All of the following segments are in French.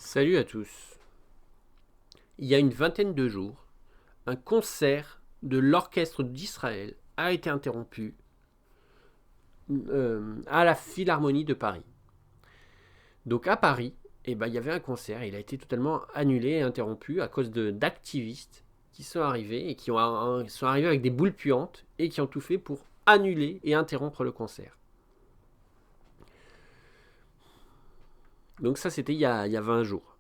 Salut à tous. Il y a une vingtaine de jours, un concert de l'Orchestre d'Israël a été interrompu à la Philharmonie de Paris. Donc à Paris, il y avait un concert, il a été totalement annulé et interrompu à cause d'activistes qui sont arrivés et sont arrivés avec des boules puantes et qui ont tout fait pour annuler et interrompre le concert. Donc ça c'était il y a 20 jours.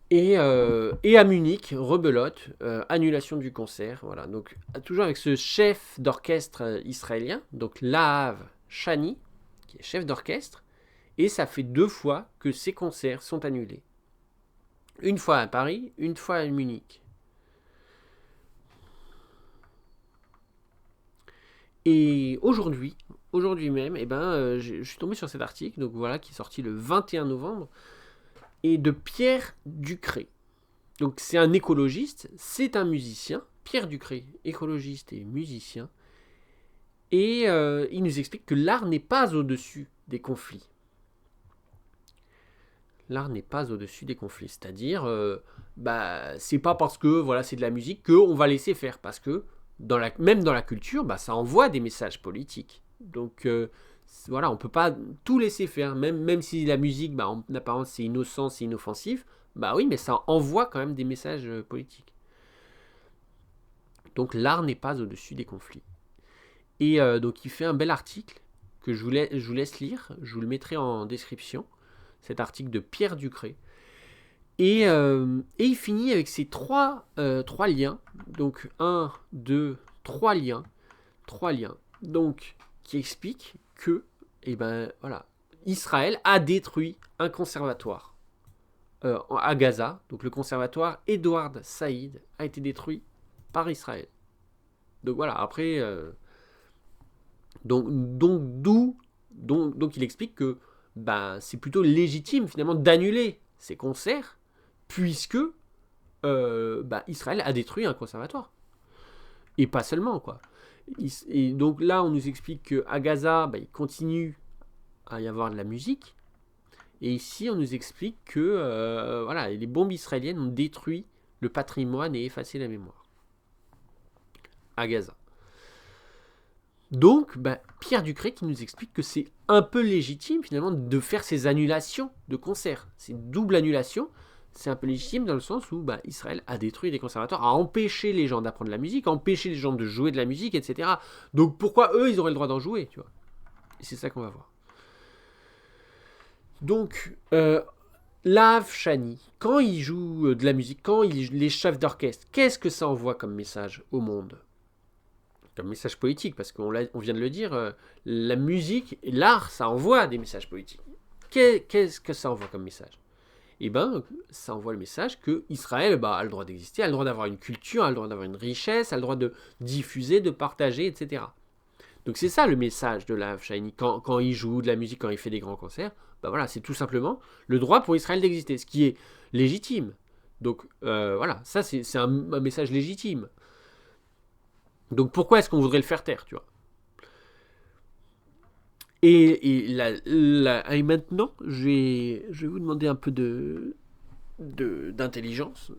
Et à Munich, rebelote, annulation du concert. Voilà. Donc, toujours avec ce chef d'orchestre israélien, donc Lahav Shani, qui est chef d'orchestre, et ça fait 2 fois que ces concerts sont annulés. Une fois à Paris, une fois à Munich. Et aujourd'hui même, je suis tombé sur cet article, donc voilà, qui est sorti le 21 novembre, et de Pierre Ducré. Donc c'est un écologiste, c'est un musicien, Pierre Ducré, écologiste et musicien, et il nous explique que l'art n'est pas au-dessus des conflits. L'art n'est pas au-dessus des conflits, c'est-à-dire, c'est pas parce que voilà c'est de la musique qu'on va laisser faire, parce que même dans la culture, ça envoie des messages politiques. Donc voilà, on peut pas tout laisser faire, même si la musique, en apparence c'est innocent, c'est inoffensif, oui, mais ça envoie quand même des messages politiques. Donc l'art n'est pas au-dessus des conflits. Et donc il fait un bel article que je vous laisse lire, je vous le mettrai en description, cet article de Pierre Ducré. Et il finit avec ces trois liens, donc 1, 2, 3 liens, donc qui expliquent que Israël a détruit un conservatoire à Gaza. Donc le conservatoire Edward Said a été détruit par Israël. Donc voilà, après, donc il explique que c'est plutôt légitime finalement d'annuler ces concerts puisque Israël a détruit un conservatoire. Et pas seulement, quoi. Et donc là, on nous explique qu'à Gaza, il continue à y avoir de la musique. Et ici, on nous explique que les bombes israéliennes ont détruit le patrimoine et effacé la mémoire. À Gaza. Donc, Pierre Ducré qui nous explique que c'est un peu légitime finalement de faire ces annulations de concerts. Ces doubles annulations, c'est un peu légitime dans le sens où Israël a détruit des conservatoires, a empêché les gens d'apprendre la musique, a empêché les gens de jouer de la musique, etc. Donc pourquoi eux, ils auraient le droit d'en jouer, tu vois? Et c'est ça qu'on va voir. Donc, Lahav Shani, quand il joue de la musique, quand il est chef d'orchestre, qu'est-ce que ça envoie comme message au monde? Comme message politique, parce qu'on vient de le dire, la musique, l'art, ça envoie des messages politiques. Qu'est-ce que ça envoie comme message? Ça envoie le message que Israël a le droit d'exister, a le droit d'avoir une culture, a le droit d'avoir une richesse, a le droit de diffuser, de partager, etc. Donc c'est ça le message de Lahav Shani quand il joue de la musique, quand il fait des grands concerts. C'est tout simplement le droit pour Israël d'exister, ce qui est légitime. Donc ça c'est un message légitime. Donc pourquoi est-ce qu'on voudrait le faire taire, tu vois? Et maintenant, je vais vous demander un peu d'intelligence.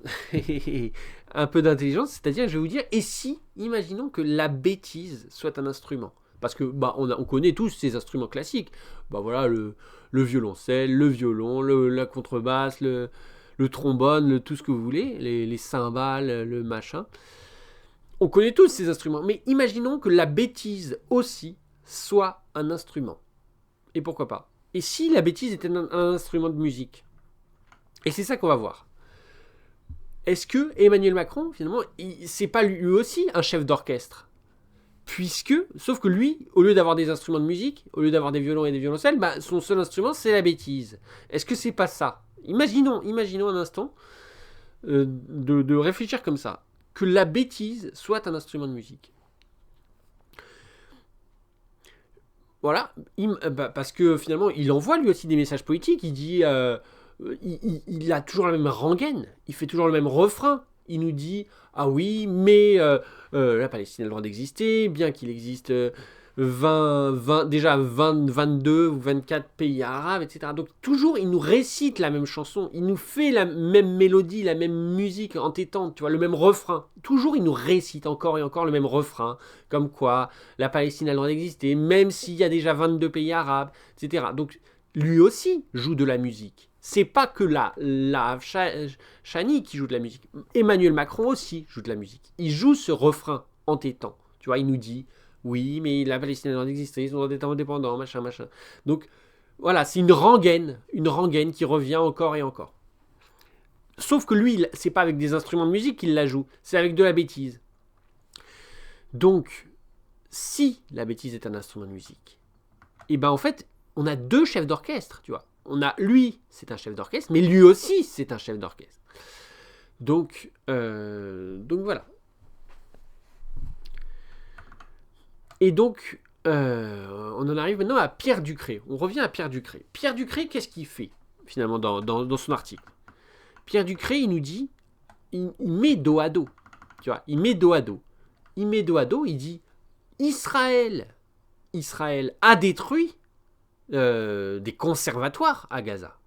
Un peu d'intelligence, c'est-à-dire, je vais vous dire, et si, imaginons que la bêtise soit un instrument? Parce que on connaît tous ces instruments classiques. Le violoncelle, le violon, la contrebasse, le trombone, tout ce que vous voulez, les cymbales, le machin. On connaît tous ces instruments, mais imaginons que la bêtise aussi soit un instrument. Et pourquoi pas? Et si la bêtise était un instrument de musique? Et c'est ça qu'on va voir. Est-ce que Emmanuel Macron, finalement, c'est pas lui aussi un chef d'orchestre? Sauf que lui, au lieu d'avoir des instruments de musique, au lieu d'avoir des violons et des violoncelles, son seul instrument, c'est la bêtise. Est-ce que c'est pas ça? Imaginons un instant de réfléchir comme ça. Que la bêtise soit un instrument de musique. Voilà, parce que finalement, il envoie lui aussi des messages politiques. Il dit, il a toujours la même rengaine, il fait toujours le même refrain. Il nous dit, ah oui, mais la Palestine a le droit d'exister, bien qu'il existe déjà 22 ou 24 pays arabes, etc. Donc toujours, il nous récite la même chanson, il nous fait la même mélodie, la même musique entêtante, tu vois, le même refrain. Toujours, il nous récite encore et encore le même refrain, comme quoi la Palestine a le droit d'exister, même s'il y a déjà 22 pays arabes, etc. Donc lui aussi joue de la musique. C'est pas que la Chani qui joue de la musique. Emmanuel Macron aussi joue de la musique. Il joue ce refrain entêtant. Tu vois, il nous dit oui, mais la Palestine a le droit d'exister, ils ont le droit d'être indépendants, machin, machin. Donc voilà, c'est une rengaine qui revient encore et encore. Sauf que lui, c'est pas avec des instruments de musique qu'il la joue, c'est avec de la bêtise. Donc, si la bêtise est un instrument de musique, et ben en fait, on a deux chefs d'orchestre, tu vois. On a lui, c'est un chef d'orchestre, mais lui aussi, c'est un chef d'orchestre. Donc voilà. Et donc, on en arrive maintenant à Pierre Ducré. On revient à Pierre Ducré. Pierre Ducré, qu'est-ce qu'il fait, finalement, dans son article? Pierre Ducré, il nous dit, il met dos à dos. Tu vois, il met dos à dos. Il dit, Israël a détruit des conservatoires à Gaza.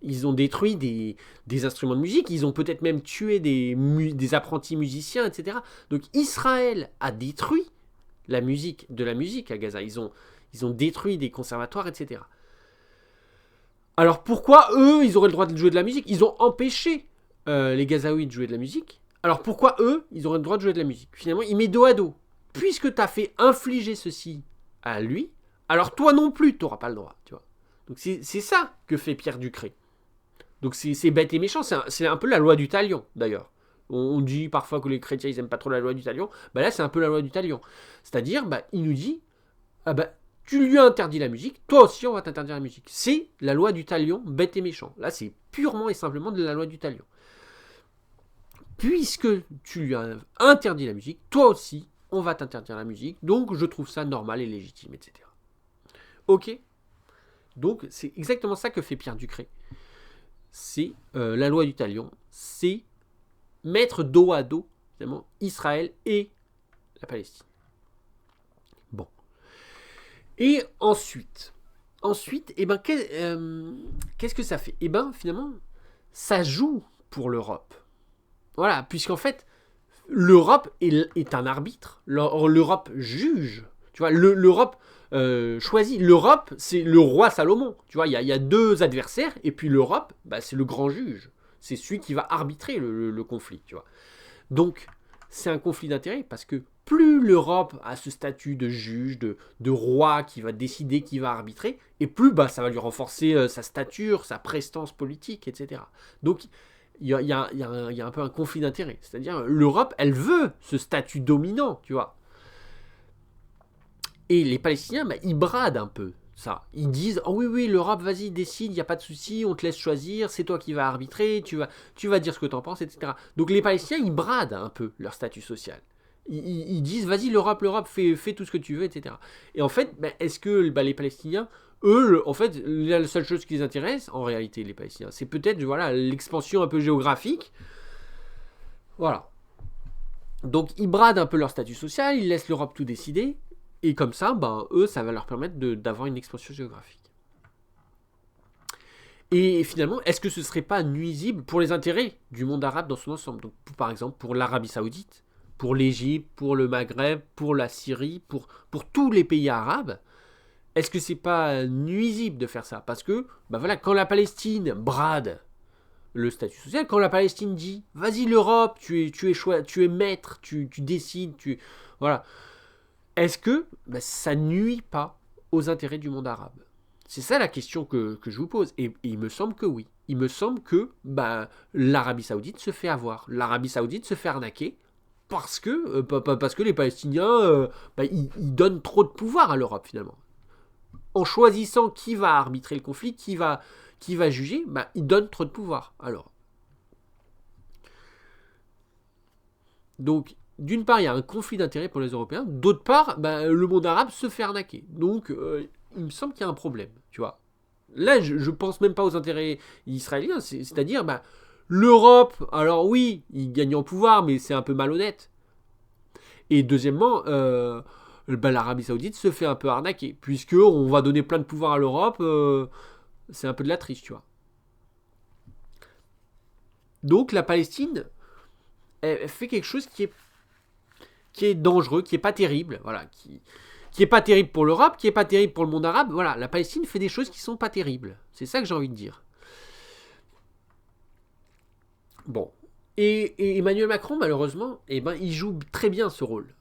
Ils ont détruit des instruments de musique, ils ont peut-être même tué des apprentis musiciens, etc. Donc Israël a détruit la musique à Gaza. Ils ont détruit des conservatoires, etc. Alors pourquoi eux, ils auraient le droit de jouer de la musique? Ils ont empêché les Gazaouis de jouer de la musique. Alors pourquoi eux, ils auraient le droit de jouer de la musique? Finalement, il met dos à dos. Puisque tu as fait infliger ceci à lui, alors toi non plus, tu n'auras pas le droit. Tu vois. Donc c'est ça que fait Pierre Ducré. Donc c'est bête et méchant. C'est un peu la loi du talion, d'ailleurs. On dit parfois que les chrétiens, ils n'aiment pas trop la loi du talion. Bah là, c'est un peu la loi du talion. C'est-à-dire, il nous dit, tu lui as interdit la musique, toi aussi, on va t'interdire la musique. C'est la loi du talion, bête et méchant. Là, c'est purement et simplement de la loi du talion. Puisque tu lui as interdit la musique, toi aussi, on va t'interdire la musique. Donc, je trouve ça normal et légitime, etc. Ok? Donc, c'est exactement ça que fait Pierre Ducré. C'est la loi du talion. C'est mettre dos à dos, finalement, Israël et la Palestine. Bon. Et ensuite, qu'est-ce que ça fait? Finalement, ça joue pour l'Europe. Voilà, puisqu'en fait, l'Europe est un arbitre. L'Europe juge. Tu vois, l'Europe choisit. L'Europe, c'est le roi Salomon. Tu vois, il y a deux adversaires, et puis l'Europe, c'est le grand juge. C'est celui qui va arbitrer le conflit, tu vois. Donc, c'est un conflit d'intérêts, parce que plus l'Europe a ce statut de juge, de roi qui va décider, qui va arbitrer, et plus ça va lui renforcer sa stature, sa prestance politique, etc. Donc, il y a un peu un conflit d'intérêts. C'est-à-dire, l'Europe, elle veut ce statut dominant, tu vois. Et les Palestiniens, ils bradent un peu ça. Ils disent, oh oui, l'Europe, vas-y, décide, il n'y a pas de souci, on te laisse choisir, c'est toi qui vas arbitrer, tu vas dire ce que tu en penses, etc. Donc les Palestiniens, ils bradent un peu leur statut social. Ils disent, vas-y, l'Europe, fais tout ce que tu veux, etc. Et en fait, est-ce que les Palestiniens, eux, en fait, la seule chose qui les intéresse, en réalité, les Palestiniens, c'est peut-être l'expansion un peu géographique. Voilà. Donc ils bradent un peu leur statut social, ils laissent l'Europe tout décider, et comme ça, eux, ça va leur permettre d'avoir une expansion géographique. Et finalement, est-ce que ce ne serait pas nuisible pour les intérêts du monde arabe dans son ensemble? Donc, par exemple, pour l'Arabie Saoudite, pour l'Égypte, pour le Maghreb, pour la Syrie, pour tous les pays arabes, est-ce que c'est pas nuisible de faire ça? Parce que, quand la Palestine brade le statut social, quand la Palestine dit, vas-y l'Europe, tu es maître, tu décides, voilà. Est-ce que ça nuit pas aux intérêts du monde arabe? C'est ça la question que je vous pose. Et il me semble que oui. Il me semble que l'Arabie Saoudite se fait avoir. L'Arabie Saoudite se fait arnaquer parce que les Palestiniens ils donnent trop de pouvoir à l'Europe finalement. En choisissant qui va arbitrer le conflit, qui va juger, ils donnent trop de pouvoir. Alors, donc, d'une part, il y a un conflit d'intérêts pour les Européens. D'autre part, le monde arabe se fait arnaquer. Donc, il me semble qu'il y a un problème, tu vois. Là, je pense même pas aux intérêts israéliens. C'est-à-dire, l'Europe, alors oui, il gagne en pouvoir, mais c'est un peu malhonnête. Et deuxièmement, l'Arabie Saoudite se fait un peu arnaquer, puisque on va donner plein de pouvoir à l'Europe, c'est un peu de la triche, tu vois. Donc la Palestine, elle fait quelque chose qui est dangereux, qui est pas terrible, voilà, qui est pas terrible pour l'Europe, qui est pas terrible pour le monde arabe. Voilà, la Palestine fait des choses qui sont pas terribles. C'est ça que j'ai envie de dire. Bon. Et Emmanuel Macron, malheureusement, eh ben, il joue très bien ce rôle.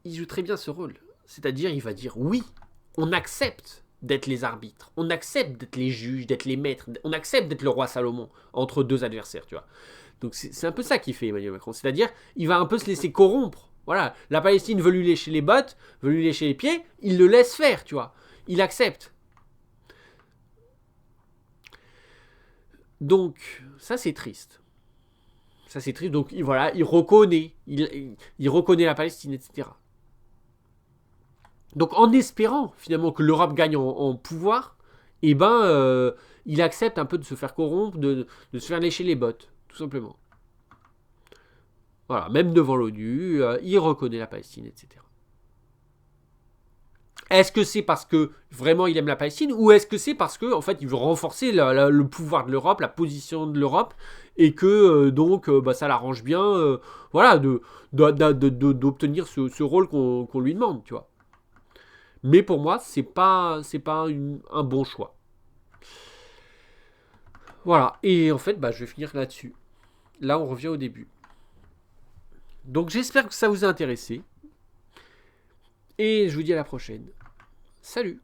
Il joue très bien ce rôle. C'est-à-dire, il va dire oui, on accepte d'être les arbitres, on accepte d'être les juges, d'être les maîtres, on accepte d'être le roi Salomon entre deux adversaires, tu vois. Donc c'est un peu ça qu'il fait Emmanuel Macron. C'est-à-dire, il va un peu se laisser corrompre. Voilà, la Palestine veut lui lécher les bottes, veut lui lécher les pieds, il le laisse faire, tu vois. Il accepte. Donc, ça c'est triste. Ça c'est triste. Donc voilà, il reconnaît, il reconnaît la Palestine, etc. Donc en espérant finalement que l'Europe gagne en pouvoir, eh ben, il accepte un peu de se faire corrompre, de se faire lécher les bottes, tout simplement. Voilà, même devant l'ONU, il reconnaît la Palestine, etc. Est-ce que c'est parce que vraiment il aime la Palestine, ou est-ce que c'est parce que en fait il veut renforcer le pouvoir de l'Europe, la position de l'Europe, et que donc bah, ça l'arrange bien, voilà, d'obtenir ce rôle qu'on lui demande, tu vois. Mais pour moi, c'est pas un bon choix. Voilà. Et en fait, bah, je vais finir là-dessus. Là, on revient au début. Donc, j'espère que ça vous a intéressé. Et je vous dis à la prochaine. Salut!